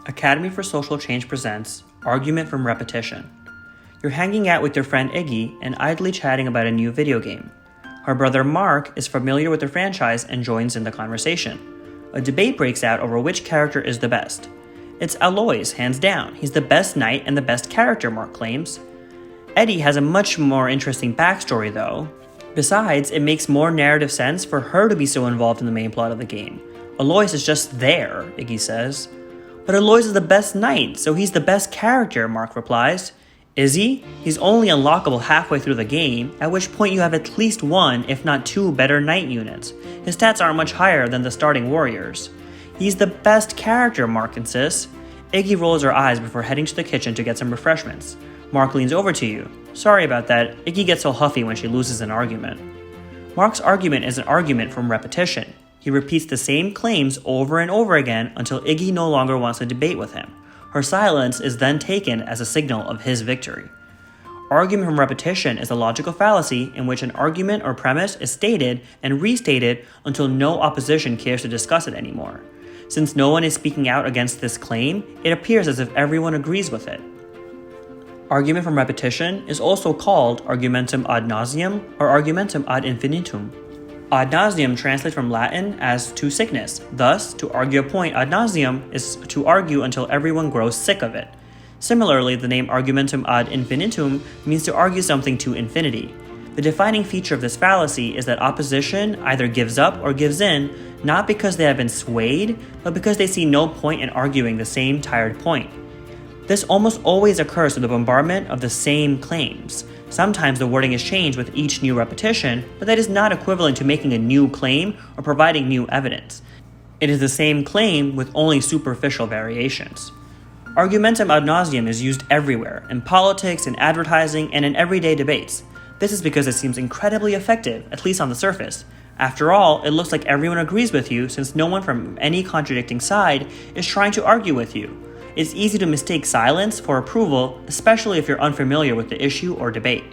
Academy for Social Change presents Argument from Repetition. You're hanging out with your friend Iggy and idly chatting about a new video game. Her brother Mark is familiar with the franchise and joins in the conversation. A debate breaks out over which character is the best. It's Aloy's, hands down. He's the best knight and the best character, Mark claims. Eddie has a much more interesting backstory though. Besides, it makes more narrative sense for her to be so involved in the main plot of the game. Aloy's is just there, Iggy says. But Aloy's is the best knight, so he's the best character, Mark replies. Is he? He's only unlockable halfway through the game, at which point you have at least one, if not two, better knight units. His stats aren't much higher than the starting warriors. He's the best character, Mark insists. Iggy rolls her eyes before heading to the kitchen to get some refreshments. Mark leans over to you. Sorry about that, Iggy gets so huffy when she loses an argument. Mark's argument is an argument from repetition. He repeats the same claims over and over again until Iggy no longer wants to debate with him. Her silence is then taken as a signal of his victory. Argument from repetition is a logical fallacy in which an argument or premise is stated and restated until no opposition cares to discuss it anymore. Since no one is speaking out against this claim, it appears as if everyone agrees with it. Argument from repetition is also called argumentum ad nauseam or argumentum ad infinitum. Ad nauseam translates from Latin as to sickness. Thus, to argue a point ad nauseam is to argue until everyone grows sick of it. Similarly, the name argumentum ad infinitum means to argue something to infinity. The defining feature of this fallacy is that opposition either gives up or gives in, not because they have been swayed, but because they see no point in arguing the same tired point. This almost always occurs with the bombardment of the same claims. Sometimes the wording is changed with each new repetition, but that is not equivalent to making a new claim or providing new evidence. It is the same claim with only superficial variations. Argumentum ad nauseam is used everywhere, in politics, in advertising, and in everyday debates. This is because it seems incredibly effective, at least on the surface. After all, it looks like everyone agrees with you since no one from any contradicting side is trying to argue with you. It's easy to mistake silence for approval, especially if you're unfamiliar with the issue or debate.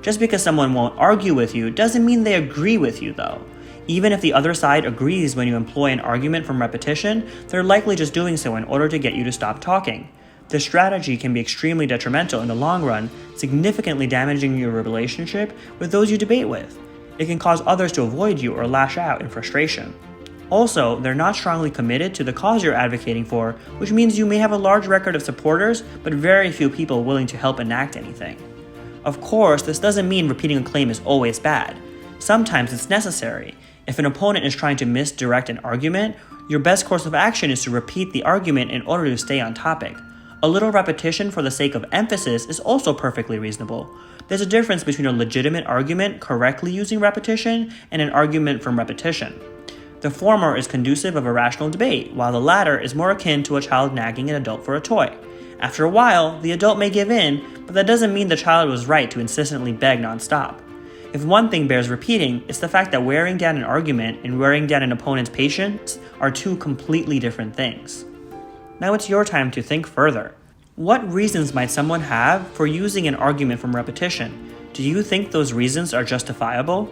Just because someone won't argue with you doesn't mean they agree with you, though. Even if the other side agrees when you employ an argument from repetition, they're likely just doing so in order to get you to stop talking. This strategy can be extremely detrimental in the long run, significantly damaging your relationship with those you debate with. It can cause others to avoid you or lash out in frustration. Also, they're not strongly committed to the cause you're advocating for, which means you may have a large record of supporters, but very few people willing to help enact anything. Of course, this doesn't mean repeating a claim is always bad. Sometimes it's necessary. If an opponent is trying to misdirect an argument, your best course of action is to repeat the argument in order to stay on topic. A little repetition for the sake of emphasis is also perfectly reasonable. There's a difference between a legitimate argument correctly using repetition and an argument from repetition. The former is conducive of a rational debate, while the latter is more akin to a child nagging an adult for a toy. After a while, the adult may give in, but that doesn't mean the child was right to insistently beg nonstop. If one thing bears repeating, it's the fact that wearing down an argument and wearing down an opponent's patience are two completely different things. Now it's your time to think further. What reasons might someone have for using an argument from repetition? Do you think those reasons are justifiable?